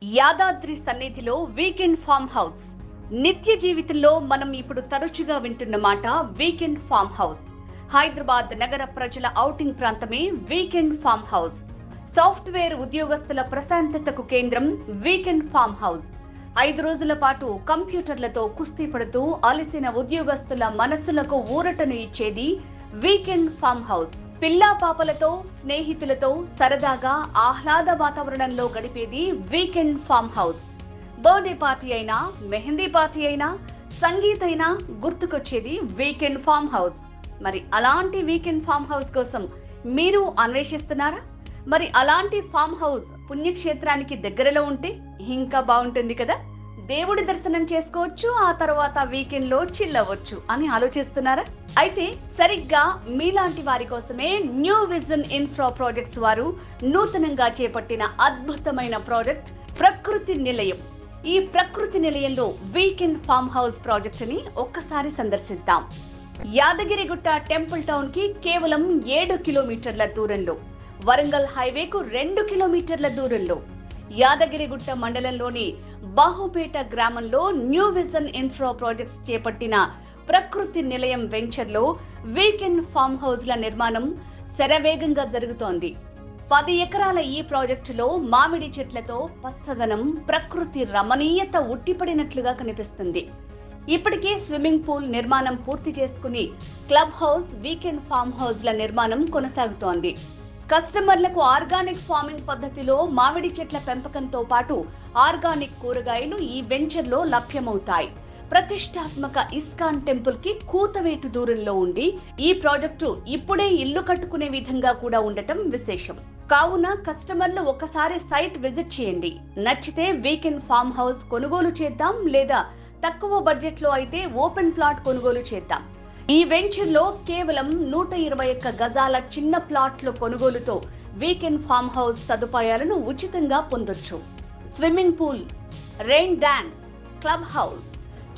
యాదాద్రి సన్నిధిలో weekend farm house. నిత్య జీవితంలో మనం ఇప్పుడు తరచుగా వింటున్న మాట వీకెండ్ ఫామ్ హౌస్. హైదరాబాద్ నగర ప్రజల ఔటింగ్ ప్రాంతమే వీకెండ్ ఫామ్ హౌస్. సాఫ్ట్వేర్ ఉద్యోగస్తుల ప్రశాంతతకు కేంద్రం వీకెండ్ ఫామ్ హౌస్. 5 రోజుల పాటు కంప్యూటర్లతో కుస్తీ పడుతూ అలసిన ఉద్యోగస్తుల మనస్సులకు ఊరటను ఇచ్చేది వీకెండ్ ఫామ్ హౌస్. పిల్లా పాపలతో, స్నేహితులతో సరదాగా ఆహ్లాద వాతావరణంలో గడిపేది weekend farm house. Birthday party అయినా, మెహందీ పార్టీ అయినా, సంగీత్ అయినా గుర్తుకొచ్చేది వీకెండ్ ఫామ్ హౌస్. మరి అలాంటి వీకెండ్ ఫామ్ హౌస్ కోసం మీరు అన్వేషిస్తున్నారా? మరి అలాంటి ఫామ్ హౌస్ పుణ్యక్షేత్రానికి దగ్గరలో ఉంటే ఇంకా బాగుంటుంది కదా. దేవుడి దర్శనం చేసుకోవచ్చు, ఆ తర్వాత వీకెండ్ లో చిల్ అవ్వచ్చు అని ఆలోచిస్తున్నారా? అయితే సరిగ్గా మీలాంటి వారి కోసమే న్యూ విజన్ ఇన్ఫ్రా ప్రాజెక్ట్స్ వారు నూతనంగా చేపట్టిన అద్భుతమైన ప్రాజెక్ట్ ప్రకృతి నిలయం. ఈ ప్రకృతి నిలయంలో వీకెండ్ ఫామ్ హౌస్ ప్రాజెక్ట్ ని ఒక్కసారి సందర్శిద్దాం. యాదగిరిగుట్ట టెంపుల్ టౌన్ కి కేవలం 7 కిలోమీటర్ల దూరంలో, వరంగల్ హైవేకు 2 కిలోమీటర్ల దూరంలో, యాదగిరిగుట్ట మండలంలోని బాహుపేట గ్రామంలో న్యూ విజన్ ఇన్ఫ్రా ప్రాజెక్ట్స్ చేపట్టిన ప్రకృతి నిలయం వెంచర్లో వీకెండ్ ఫామ్ హౌస్ల నిర్మాణం శరవేగంగా జరుగుతోంది. 10 ఎకరాల ఈ ప్రాజెక్టులో మామిడి చెట్లతో పచ్చదనం, ప్రకృతి రమణీయత ఉట్టిపడినట్లుగా కనిపిస్తుంది. ఇప్పటికే స్విమ్మింగ్ పూల్ నిర్మాణం పూర్తి చేసుకుని క్లబ్ హౌస్, వీకెండ్ ఫామ్ హౌస్ల నిర్మాణం కొనసాగుతోంది. కస్టమర్లకు ఆర్గానిక్ ఫార్మింగ్ పద్ధతిలో మామిడి చెట్ల పెంపకంతో పాటు ఆర్గానిక్ కూరగాయలు ఈ వెంచర్లో లభ్యమవుతాయి. ప్రతిష్టాత్మక ఇస్కాన్ టెంపుల్ కి కూతవేటు దూరంలో ఉండి ఈ ప్రాజెక్టు ఇప్పుడే ఇల్లు కట్టుకునే విధంగా కూడా ఉండటం విశేషం. కావున కస్టమర్లు ఒకసారి సైట్ విజిట్ చేయండి. నచ్చితే వీకెండ్ ఫామ్ హౌస్ కొనుగోలు చేద్దాం, లేదా తక్కువ బడ్జెట్ లో అయితే ఓపెన్ ప్లాట్ కొనుగోలు చేద్దాం. ఈ వెంచర్ లో కేవలం 121 గజాల చిన్న ప్లాట్ల కొనుగోలుతో వీకెండ్ ఫామ్ హౌస్ సదుపాయాలను ఉచితంగా పొందొచ్చు. Swimming pool, rain dance, club house,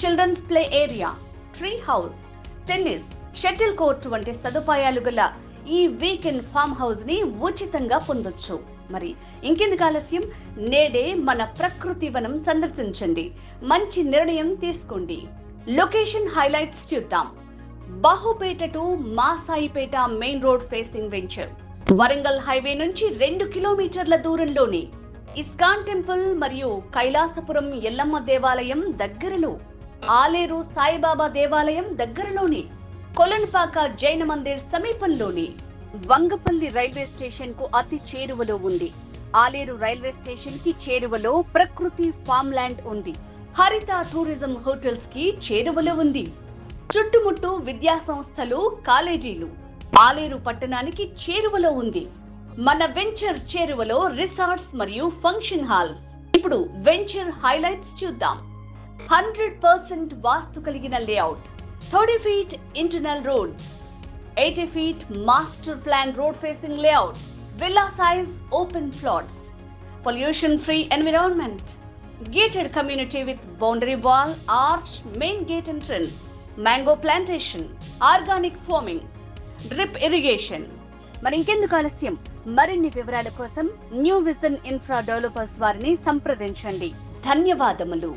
children's play area, tree house, tennis, shuttle court వంటి సదుపాయాలు గల ఈ వీకెండ్ ఫామ్ హౌస్ ని ఉచితంగా పొందొచ్చు. మరి ఇంకెందుకు ఆలస్యం, నేడే మన ప్రకృతి వనం సందర్శించండి. మంచి నిర్ణయం తీసుకోండి. లొకేషన్ హైలైట్స్ చూద్దాం. Bahupeta to Masaipeta main road facing venture. Warangal highway నుంచి 2 కిలోమీటర్ల దూరంలోని ఇస్కాన్ టెంపుల్ మరియు కైలాసపురం ఎల్లమ్మ దేవాలయం దగ్గరలో, ఆలేరు సాయిబాబా దేవాలయం దగ్గరలోని, కొలన్పాక జైన మందిర్ సమీపంలోని, వంగపల్లి రైల్వే స్టేషన్ కు అతి చేరువలో ఉంది. ఆలేరు రైల్వే స్టేషన్ కి చేరువలో ప్రకృతి ఫామ్ ల్యాండ్ ఉంది. హరిత టూరిజం హోటల్స్ కి చేరువలో ఉంది. చుట్టుముట్టు విద్యా సంస్థలు, కాలేజీలు. ఆలేరు పట్టణానికి చేరువలో ఉంది. మన వెంచర్ చేరువలో రిసార్ట్స్ మరియు ఫంక్షన్ హాల్స్. ఇప్పుడు వెంచర్ హైలైట్స్ చూద్దాం. 100% వాస్తు కలిగిన layout, 30 feet internal roads, 80 feet master plan road facing layout, villa size open plots, pollution free environment, gated community with boundary wall, arch, main gate entrance, mango plantation, organic farming, drip irrigation. మరి ఇంకెందుకు ఆలస్యం, మరిన్ని వివరాల కోసం new vision infra developers వారిని సంప్రదించండి. ధన్యవాదములు.